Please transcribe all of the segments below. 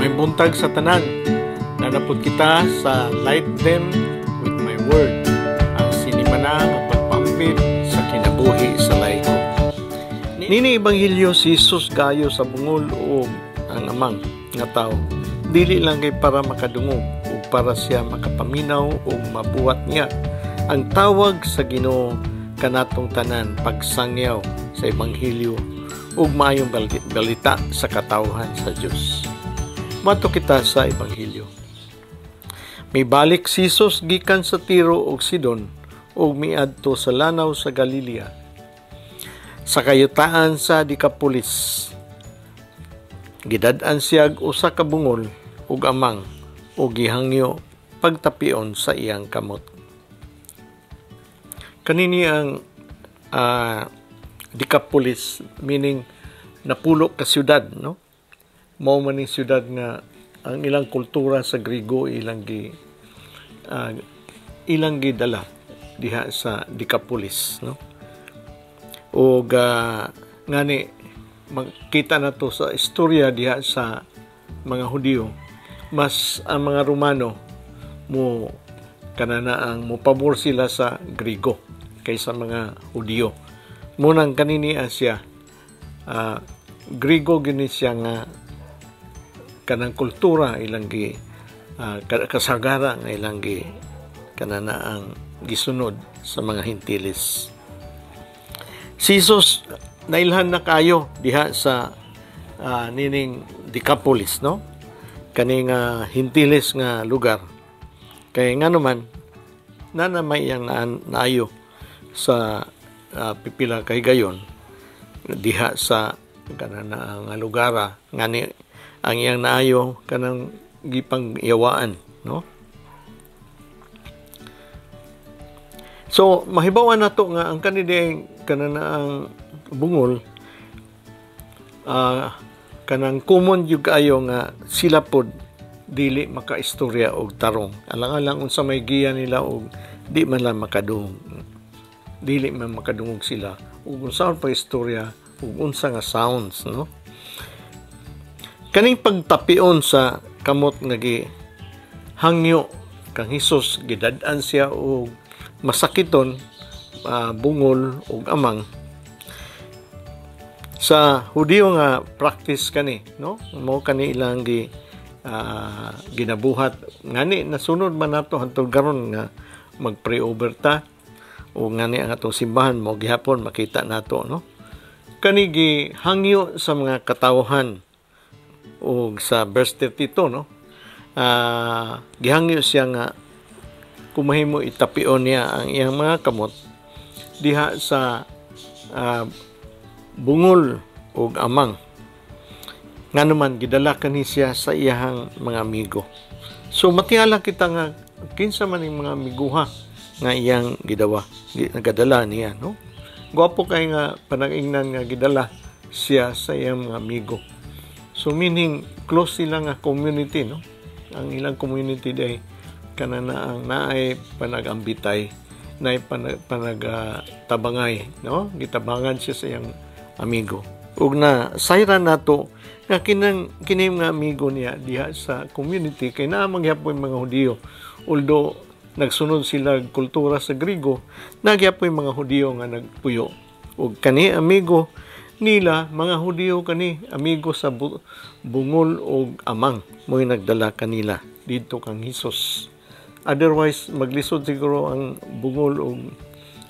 May buntag sa tanan. Nanapod kita sa light them with my word. Ang sinimana ang pagpampit sa kinabuhi sa layko. Nini Ebanghelyo si Jesus gayo sa bungol o ang amang nga tao. Dili lang kay para makadungog o para siya makapaminaw o mabuhat niya. Ang tawag sa Ginoo kanatong tanan pagsangyaw sa Ebanghelyo ug maayong balita sa katawhan sa Dios. Mato kita sa Ebanghelyo. May balik si Jesus gikan sa Tiro ug Sidon ug miadto sa lanaw sa Galilea. Sa kayutaan sa Decapolis, gidad-an siya usa ka bungol ug amang ug gihangyo pagtapion sa iyang kamot. Kanini ang Decapolis, meaning napulo ka syudad, no? Mao man ning syudad nga ang ilang kultura sa Griego ilang gidala diha sa Decapolis, no? Og ngani makita na to sa istorya diha sa mga Hudyo, mas ang mga Romano mo kanana ang mopabor sila sa Griego kaysa mga Hudyo. Munang kanini siya Griego gini siya nga kanang kultura ilang kasagara nga ilang kanana ang gisunod sa mga Hintiles. Si Jesus nailhan na kayo diha sa nining Decapolis, no? Kaning Hintiles nga lugar. Kay nga naman nanamay yang naayo sa pipila kay gayon diha sa kanana nga lugara ngani ang iyang naayo kanang gipang yawaan, no? So mahibawan nato nga ang kanideng kanana ang bungol kanang common jud kaayo nga sila pod dili makaistorya og tarong. Alang-alang unsa may giya nila og di man lang makadungog. Dili man makadungog sila ug unsa pa istorya ug unsa nga sounds, no? Kaning pagtapion sa kamot nga hangyo kang Hesus, gidad-an siya og masakiton bungol ug amang. Sa Hudyo nga practice kani, no? Mao kani ilang ginabuhat ngani nasunod man nato hantod karon nga mag-pray-over ta o ngani ang atong simbahan mo gihapon makita nato, no? Kani gihangyo sa mga katawhan o sa verse 32, no? Gihangyo siya nga kumahimo itapion niya ang iyang mga kamot diha sa bungol o amang. Nga naman gidala kani siya sa iyang mga amigo. So matiala kita nga kinsa man ning mga amiguha nga iyang nagadala niya, no? Gwapo kay nga panag-ingnan nga gidala siya sa iyang mga amigo. So meaning close sila nga community, no? Ang ilang community day kanana ang naay panagambitay, naay panagtabangay, no? Gitabangan siya sa iyang amigo. Ug na sayran nato nga kining nga amigo niya diha sa community kay naa magyapon mga Hudyo. Although nagsunod sila kultura sa Griego, nagyapoy mga Hudyo nga nagpuyo. Ug kani amigo nila mga Hudyo kani amigo sa bungol ug amang mo'y nagdala kanila didto kang Hesus. Otherwise maglisod siguro ang bungol ug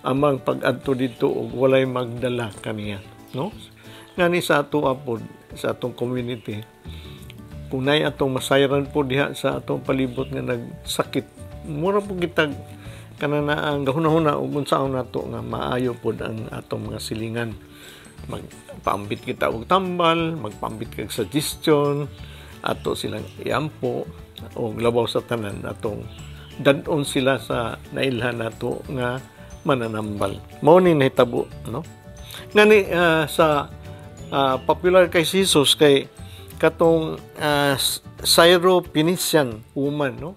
amang pag-adto didto ug walay magdala kaniya, no? Ngani sa ato apod sa atong community kung nay atong masayran po diha sa atong palibot nga nagsakit, mura po kitag kanana ang gahuna-huna ug unsaon nato nga maayo pod ang atong mga silingan. Magpaambit kita og tambal, magpaambit kag suggestion, ato silang iampo og labaw sa tanan atong dad-on sila sa nailhan nato nga mananambal. Mao ni nahitabo, no? Ngani sa popular kay Jesus kay katong Syro-Phoenician woman, no?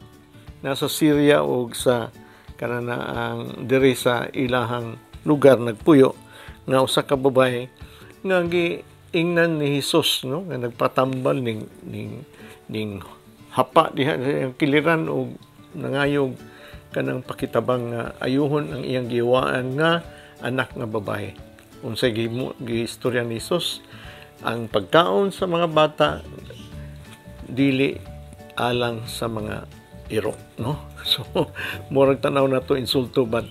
Nasa Syria o sa kanana ang diri sa ilahang lugar nagpuyo nga usa ka babae nga ingnan ni Hesus, no, nga nagpatambal ning hapa diha ang kiliran og nangayog kanang pakitabang nga ayuhon ang iyang giwaan nga anak nga babae. Unsay giistorya ni Hesus, ang pagkaon sa mga bata dili alang sa mga iro, no? So murag tanaw na to insulto, but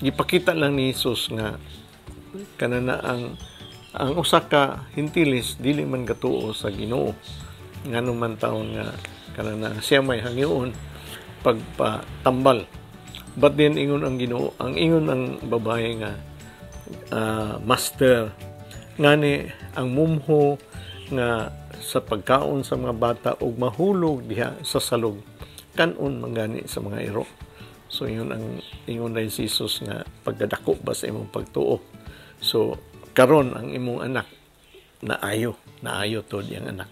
gipakita lang ni Hesus nga kanana ang usa ka hintilis dili man gatuo sa Ginoo, ngano man taon nga kanana siya may hangyoon pagpatambal. But then ingon ang Ginoo, ang ingon ang babae nga master ngani ang mumho nga sa pagkaon sa mga bata ug mahulog diha sa salog kanon mangani sa mga iro. So yun ang ingon na si Jesus nga pagdadako ba sa imong pagtuo. So karon ang imong anak naayo to diyang anak.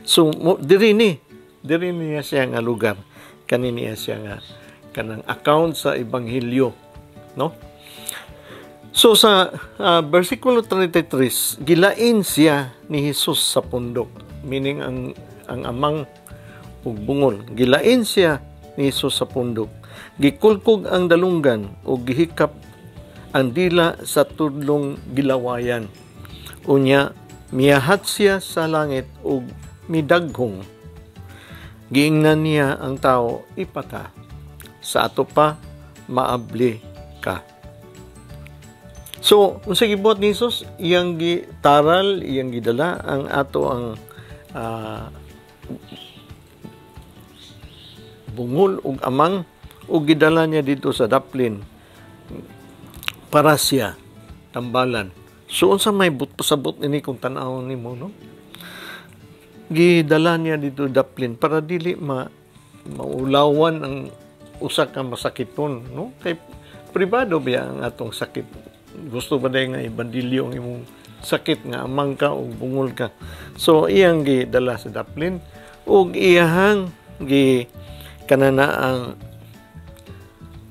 So diri niya siya nga lugar, kanini siya nga kanang account sa ebanghelyo, no? So sa versikulo 33, gilain siya ni Jesus sa pundok, meaning ang amang ug bungol. Gilain siya ni Jesus sa pundok. Gikulkog ang dalunggan ug gihikap ang dila sa tudlong gilawayan. Unya miyahat siya sa langit ug midaghong. Giingnan niya ang tao, ipata. Sa ato pa maabli ka. So, unsa gibuhat ni Jesus, iyang gitaral, iyang gidala ang ato ang bungol ug amang ug gidala niya dito sa daplin para siya tambalan. So unsa may pasabot ini kung tan-aw nimo, no? Gidala niya dito daplin para dili maulawan ang usa ka masakiton, no? Kay pribado biya ang atong sakit. Gusto ba day nga ibandilyo ang imong sakit nga amang ka o bungol ka. So iyang gidala sa daplin ug iyahang kanana ang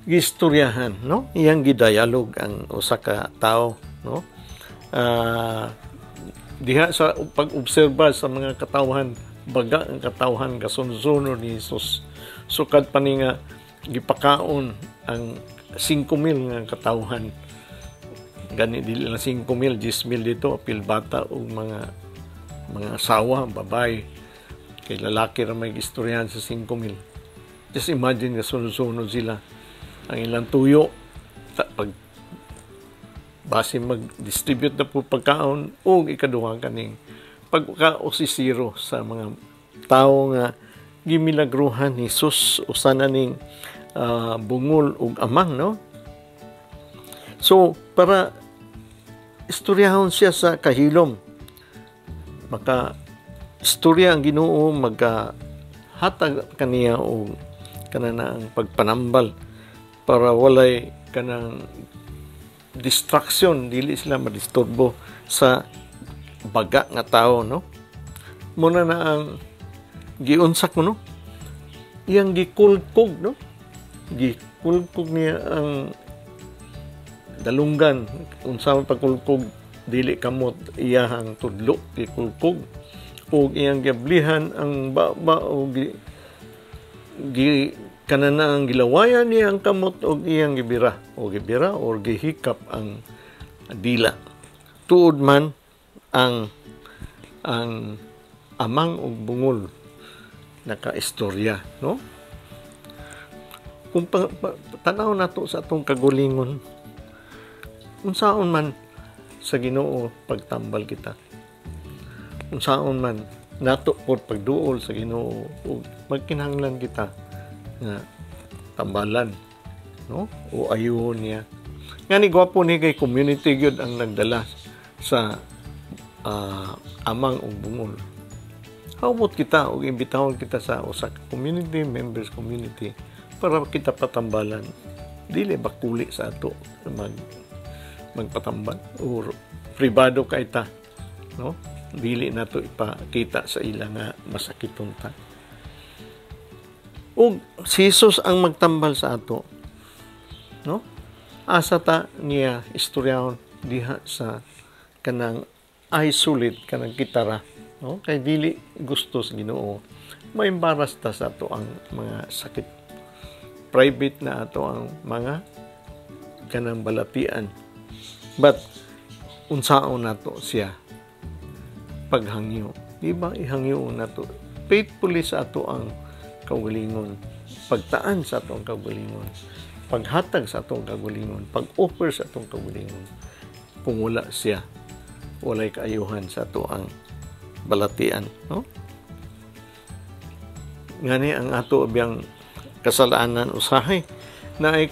gistoryahan, no? Iyang gidayalog ang usa ka tawo, no? Diha sa pag-obserba sa mga katawhan, baga ang katawhan gasunsuno ni Jesus. Sukad pa ni nga gipakaon ang 5,000 nga katawhan. Gani dili lang 5,000, 10,000 dito, apil bata o mga asawa, babay. Kay lalaki ra may istoryahan sa 5,000. Just imagine nga sunod-sunod sila. Ang ilang tuyo, pag base mag-distribute na po pagkaon o ikaduha kaning pagka-osisiro sa mga tao nga gimilagruhan ni Jesus usa na ning bungol ug amang, no? So para istoryahon siya sa kahilom, maka istorya ang Ginoo maghatag kaniya og kanana ang pagpanambal para walay kanang distraction, dili sila madisturbo sa baga nga tao, no? Muna na ang giunsak mo, no? Iyang gikulkog, no? Gikulkog niya ang dalunggan. Unsa man pagkulkog, dili kamot iyahang tudlo, gikulkog. O iyang giablihan ang baba o kanana ang gilawayan niya ang kamot o iyang gibira o gihikap ang dila. Tuod man ang amang og bungol nakaistorya, no? Kung tanaw nato sa atong kagulingon, unsaon man sa Ginoo pagtambal kita, unsaon man nato pod pagduol sa Ginoo ug magkinahanglan kita nga tambalan, no? O ayuhon niya. Nga ni gwapo ni kay community gyud ang nagdala sa amang ug bungol. Hawot kita o imbitahon kita sa usa ka community, members community para kita patambalan. Dili ba kuli sa ato magpatambal o pribado ka ita, no? Dili nato ipakita sa ila nga masakiton ta. O si Jesus ang magtambal sa ato, no? Asa ta niya istoryahon diha sa kanang isolate kanang kitara, no? Kay dili gusto sa Ginoo maimbaras ta sa ato ang mga sakit. Private na ato ang mga kanang balatian. But unsaon nato siya paghangyo? Di ba ihangyo nato faithfully sa ato ang kaugalingon, pagtaan sa atong kaugalingon, paghatag sa atong kaugalingon, pag-offer sa atong kaugalingon. Kung wala siya, walay kaayuhan sa ato ang balatian, no? Ngani ang ato biyang kasalanan usahay na ay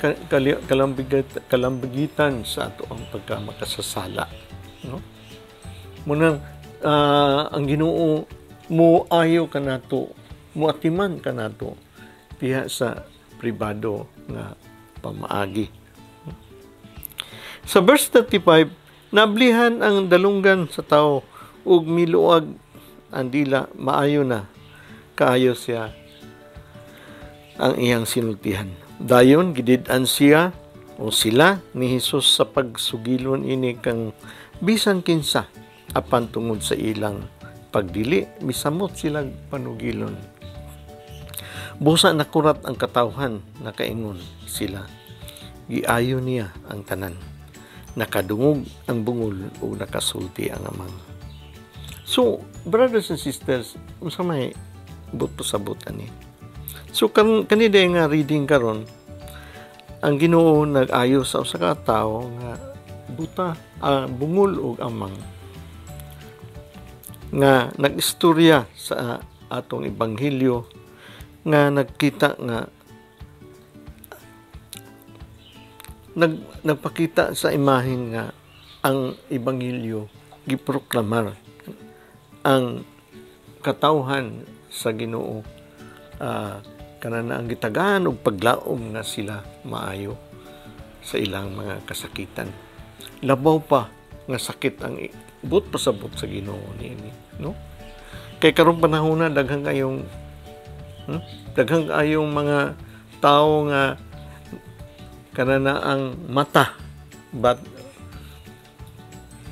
kalambigitan sa ato ang pagkamakasasala, no? Munang ang Ginoo mo ayo kanato, mo atiman kanato diha sa pribado nga pamaagi. Sa verse 35, nablihan ang dalunggan sa tao ug miluag ang dila, maayo na kaayo siya ang iyang sinultihan. Dayon gidid-an siya o sila ni Hesus sa pagsugilon ini kang bisan kinsa apan tungod sa ilang pagdili misamot silang panugilon. Busa nakurat ang katawhan, nakaingon sila. Giayo niya ang tanan. Nakadungog ang bungol o nakasulti ang amang. So, brothers and sisters, unsa may but-pasabot ani? So, kanina nga reading karon, ang Ginoo nag-ayo sa usa ka tawo nga buta, bungol o amang, nga nag-istorya sa atong ebanghelyo, nga nagkita nga nagpakita sa imahen nga ang ebanghelyo giproklamar ang katawhan sa Ginoo, kanana ang gitagaan og paglaom nga sila maayo sa ilang mga kasakitan. Labaw pa nga sakit ang but-pasabot sa Ginoo niini, no? Kay karong panahon na daghang kayong mga tao nga kanana ang mata but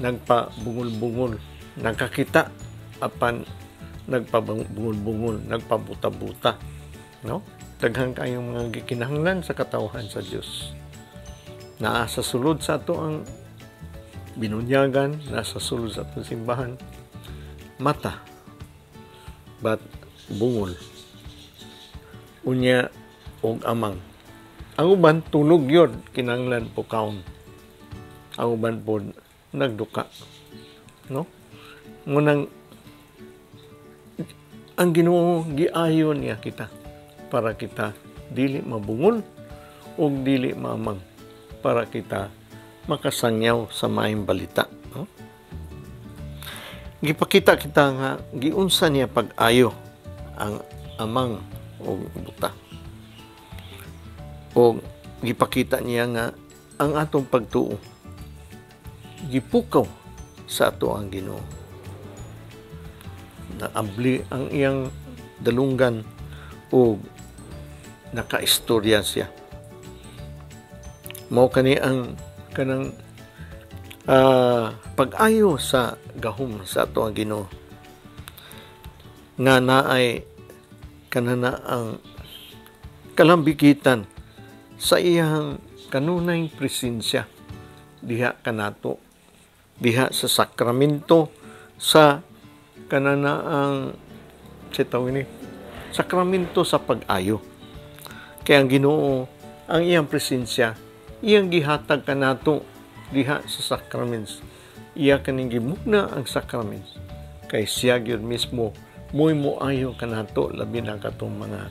nagpabungol-bungol, nagkakita apan nagpabungol-bungol, nagpabuta-buta, no? Daghang kayong mga gikinahanglan sa katawhan sa Dios. Naa sa sulod sa ato ang binunyagan, nasa sulod sa atong simbahan, mata but bungol, unya og amang. Ang uban tulog yun, kinanglan po kaon. Ang uban po nagduka, no? Ngunang ang Ginoo giayo niya kita para kita dili mabungol o dili maamang, para kita makasangyaw sa maayong balita, no? Gipakita kita nga giunsa niya pag-ayo ang amang o buta. O gipakita niya nga ang atong pagtuo gipukaw sa ato ang Ginoo. Naabli ang iyang dalunggan o nakaistorya siya. Mao kani ang kanang pag-ayo sa gahom sa ato ang Ginoo nga naay kanana ang kalambigitan sa iyang kanunay presensya diha kanato, diha sa sakramento, sa kanana ang sakramento sa pag-ayo. Kaya ang Ginoo, ang iyang presensya, iyang gihatag kanato diha sa sacraments. Iya kaning gimugna ang sacraments. Kay siya gyud mismo mo'y moayo kanato labi na katong mga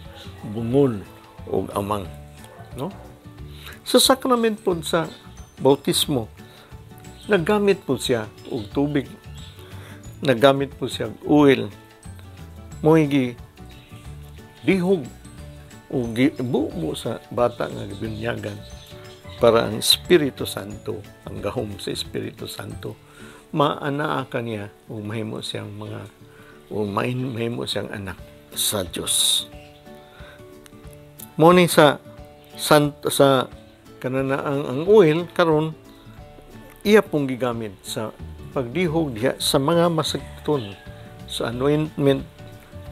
bungol o amang, no? Sa sakrament po sa bautismo, naggamit po siya og tubig, naggamit po siya og oil, mo'y gihog o gibubo sa bata nga gibinyagan para ang Espiritu Santo, ang gahom sa Espiritu Santo, maanaa ka niya o mahimo siyang mahimo siyang anak sa Dios. Muni sa kanana ang oil karon iya pong gigamit sa pagdihog diha sa mga masakton, sa anointment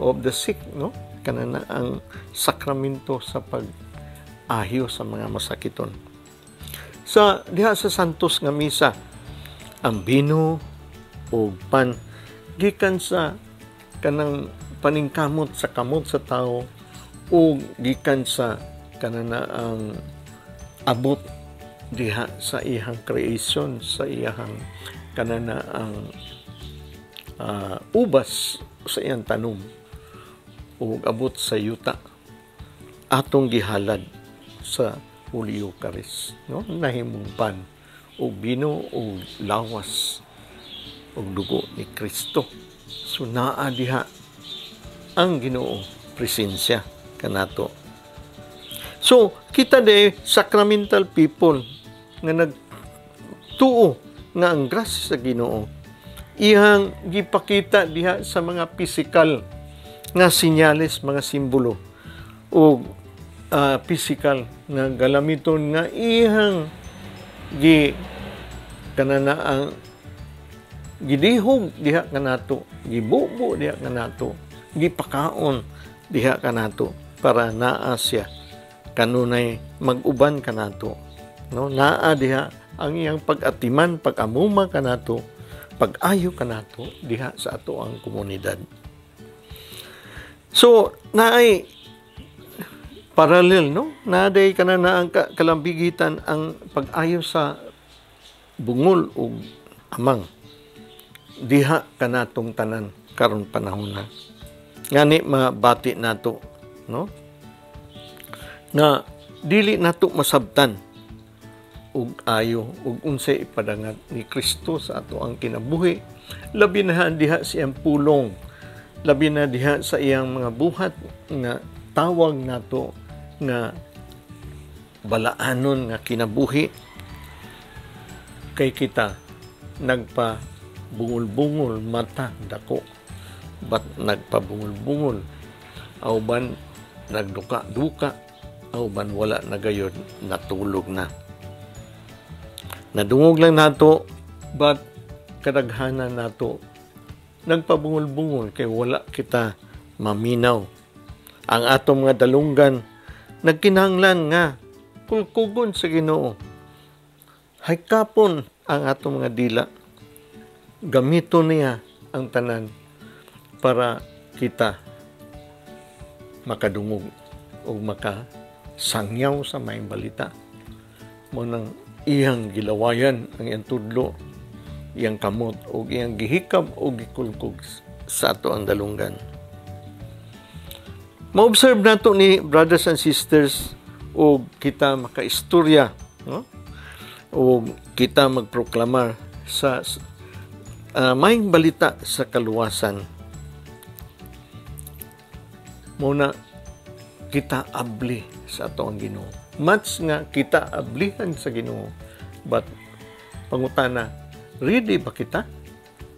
of the sick, no? Kanana ang sakramento sa pag-ahyo sa mga masakiton. Sa diha sa santos nga misa, ang bino o pan gikan sa kanang paningkamot sa kamot sa tao o gikan sa kanana ang abot diha sa iyang creation, sa iyang kanana ang ubas sa iyang tanom o abot sa yuta atong gihalad sa Holy Eucharist, no? Nahimong pan o bino o lawas o dugo ni Kristo. So naa diha ang Ginoo presensya kanato. So kita de sacramental people nga nagtuo nga ang grasya sa Ginoo iyang gipakita diha sa mga physical nga sinyales, mga simbolo o physical nga galamiton nga iyang kanana ang gidihog diha kanato, gibubo diha kanato, gipakaon diha kanato para naa siya kanunay mag-uban kanato, no? Naa diha ang iyang pag-atiman, pag-amuma kanato, pag-ayo kanato diha sa ato ang komunidad. So naay parallel, no? Naday kanana ang kalambigitan ang pag-ayo sa bungol o amang diha kanatong tanan karon panahon na. Ngani mabati nato, no? Na dili nato masabtan ug ayo ug unsay ipadangat ni Kristo sa ato ang kinabuhi, labi na diha sa iyang pulong, labi na diha sa iyang mga buhat nga tawag nato nga balaanon nga kinabuhi kay kita nagpa bungol-bungol mata dako bat nagpabungol-bungol aw ban nagduka-duka aw ban wala na gayud natulog na. Nadungog lang nato but kadaghanan nato nagpabungol-bungol kay wala kita maminaw. Ang atong mga dalunggan nagkinahanglan nga kulkugon sa Ginoo. Haykapon ang atong mga dila. Gamito niya ang tanan para kita makadungog o makasangyaw sa maayong balita. Mo nang iyang gilawayan ang iyang tudlo, iyang kamot o iyang gihikab o gikulkog sa ato ang dalunggan. Ma-observe nato ni brothers and sisters o kita makaistorya, no? O kita magproklamar sa maayong balita sa kaluwasan. Muna kita abli sa ato ang Ginoo. Much nga kita ablihan sa Ginoo, but pangutana, ready ba kita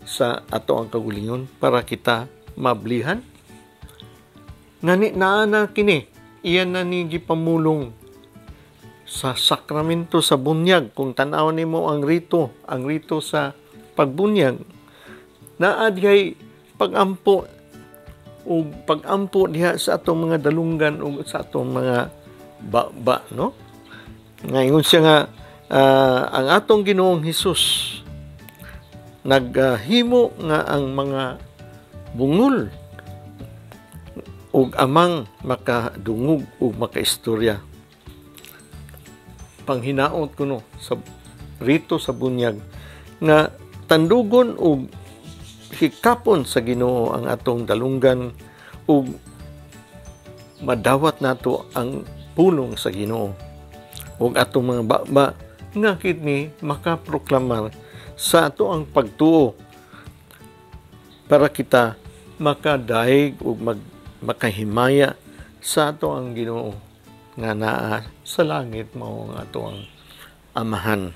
sa ato ang kagulingon para kita mablihan? Ngani naana kini, iyan na ni gipamulong sa sakramento sa bunyag. Kung tanaw nimo ang rito sa pagbunyag, naadhay pagampo o pagampo diha sa atong mga dalunggan o sa atong mga baba, no? Ngayon siya nga ang atong Ginoong Hesus naghimo nga ang mga bungol ug amang makadungog ug makaistorya. Panghinaot kuno sa rito sa bunyag nga tandugon ug hikapon sa Ginoo ang atong dalunggan ug madawat nato ang pulong sa Ginoo ug atong mga baba nga kini makaproklamar sa ato ang pagtuo para kita makadaig ug makahimaya sa ato ang Ginoo nga naa sa langit mao ang ato ang amahan.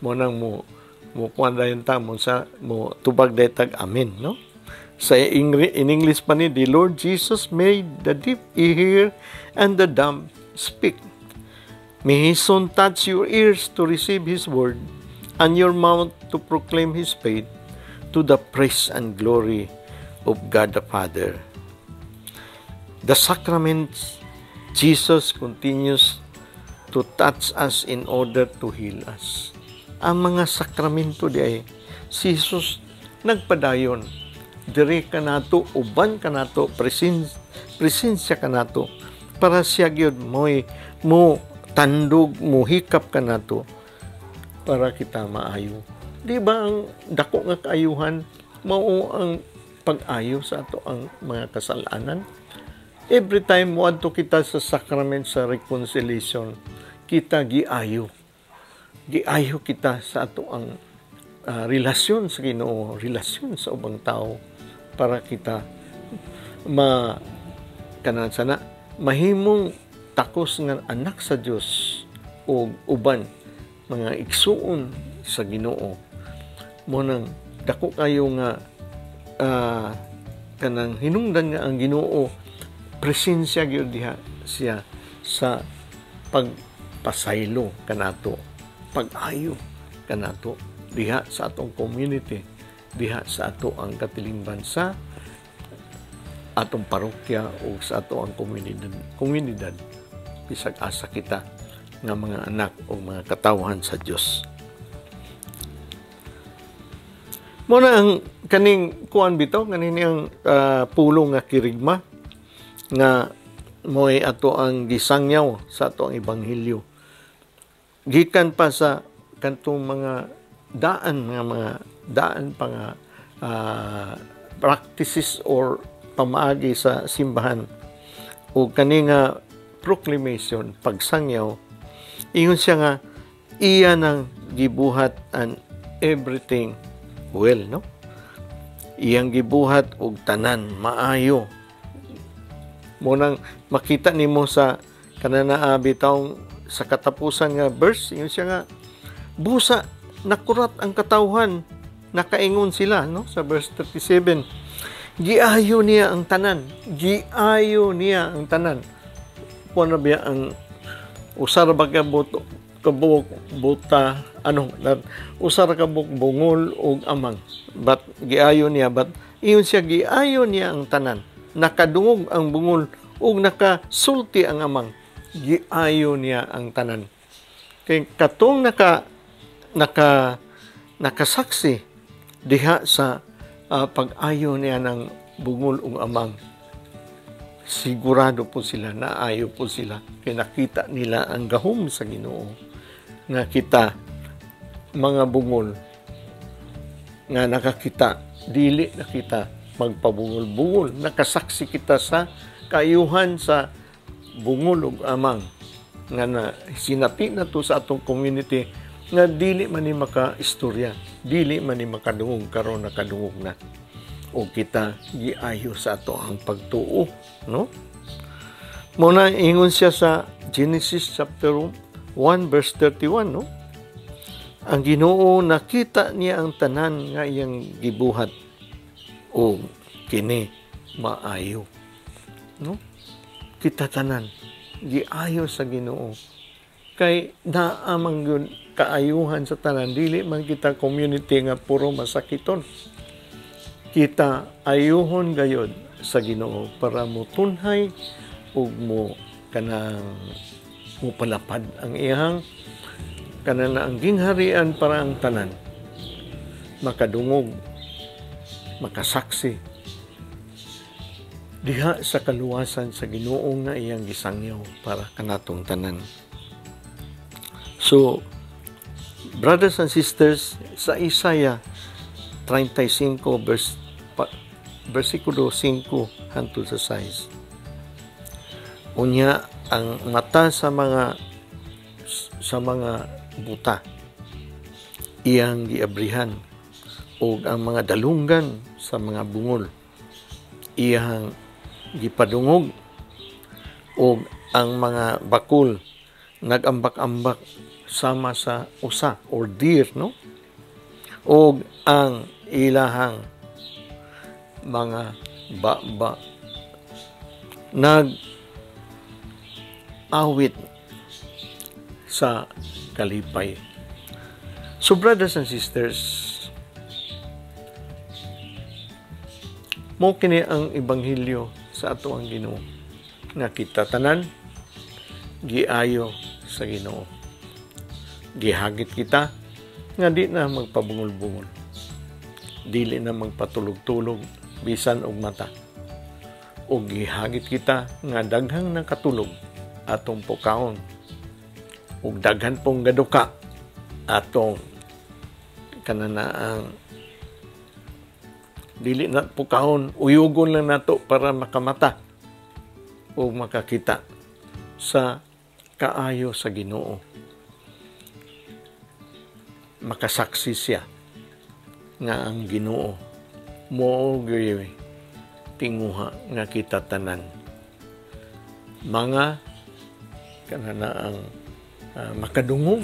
Mo nang mo kuan dayon ta mo sa mo tubag detag amen, no? Sa in English pa ni, the Lord Jesus made the deaf hear and the dumb speak. May His Son touch your ears to receive His word and your mouth to proclaim His faith, to the praise and glory of God the Father. The sacraments, Jesus continues to touch us in order to heal us. Ang mga sakramento di ay, si Jesus nagpadayon, dire ka nato, uban ka nato, presensya ka nato, para siya gyud mo tandog, mo hikap ka nato, para kita maayo. Di ba ang dako nga kaayuhan, mao ang pag-ayo sa ato ang mga kasalanan? Every time mo adto kita sa sacrament sa reconciliation, kita giayo. Giayo kita sa ato ang relasyon sa Ginoo, relasyon sa ubang tao, para kita mahimong takos nga anak sa Dios o uban mga igsuon sa Ginoo. Mo nang dako kayo nga kanang hinungdan nga ang Ginoo, presensya gyud diha siya sa pagpasaylo kanato, pag-ayo kanato diha sa atong community, diha sa ato ang katilingban sa atong parokya o sa ato ang komunidad bisag asa kita nga mga anak o mga katawhan sa Dios. Muna ang kaning kuan bitaw, kaning ang pulong nga kirigma nga mo'y ato ang gisangyaw sa ato ang ebanghelyo. Gikan pa sa kantong mga daan pa nga practices or pamaagi sa simbahan o kani nga proclamation, pagsangyaw, ingon siya nga iya nang gibuhat and everything well, no? Iyang gibuhat og tanan maayo. Munang makita nimo sa kanana bitaw sa katapusan nga verse, ingon siya nga busa nakurat ang katawhan, nakaingon sila, no? Sa verse 37, giayo niya ang tanan, giayo niya ang tanan. Kung na biya ang usar ba kabuk buta, usar kabuk bungol og amang, but giayo niya, but iyon siya giayo niya ang tanan, nakadungog ang bungol ug nakasulti ang amang, giayo niya ang tanan. Kay katong nakasaksi diha sa pag-ayo niya ng bungol ug amang, sigurado po sila, naayo po sila, kay nakita nila ang gahom sa Ginoo nga kita mga bungol nga nakakita, dili na kita magpabungol-bungol, nakasaksi kita sa kaayuhan sa bungol ug amang nga na sinati na to sa atong community nga dili man ni maka-istorya, dili man ni makadungog, karon nakadungog na. O kita giayo sa ato ang pagtuo, no? Muna ingon siya sa Genesis chapter 1 verse 31, no? Ang Ginoo nakita niya ang tanan nga iyang gibuhat o kini maayo, no? Kita tanan giayo sa Ginoo, kay naamang yun kaayuhan sa tanan, dili man kita community nga puro masakiton. Kita ayuhon gayod sa Ginoo para mo tunhay ug mo kanang mupalapad ang iyang kanang ang gingharian para ang tanan makadungog, makasaksi diha sa kaluwasan sa Ginoo nga iyang gisangyaw para kanatong tanan. So, brothers and sisters, sa Isaiah 35 versikulo 5 hangtod sa 6. Unya ang mata sa mga buta iyang giabrihan, ug ang mga dalunggan sa mga bungol iyang gipadungog, ug ang mga bakul nagambak-ambak sama sa usa or deer, no? Ug ang ilahang mga baba nag-awit sa kalipay. So brothers and sisters, mo kini ang ebanghelyo sa ato ang Ginoo nga kita tanan giayo sa Ginoo. Gihagit kita nga di na magpabungol-bungol. Dili na magpatulog-tulog bisan og mata. O gihagit kita nga daghang nakatulog atong pukaon. Ug daghan pong gaduka atong kananaang dili na pukahon, uyugon lang nato para makamata o makakita sa kaayo sa Ginoo. Makasaksi siya nga ang Ginoo mo gyud tinguha nga kita tanan. Mga kananaang makadungog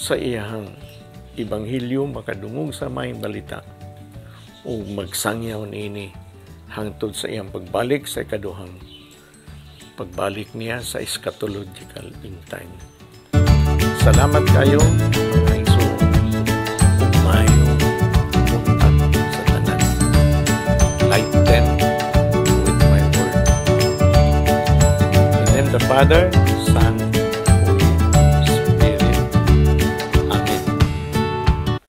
sa iyang ebanghelyo, makadungog sa maayong balita o magsangyaw niini hangtod sa iyang pagbalik sa ikaduhang pagbalik niya sa eschatological end time. Salamat kayo mga igsoon ug maayong buntag sa tanan. Light them with my word. In the name of the Father, Son,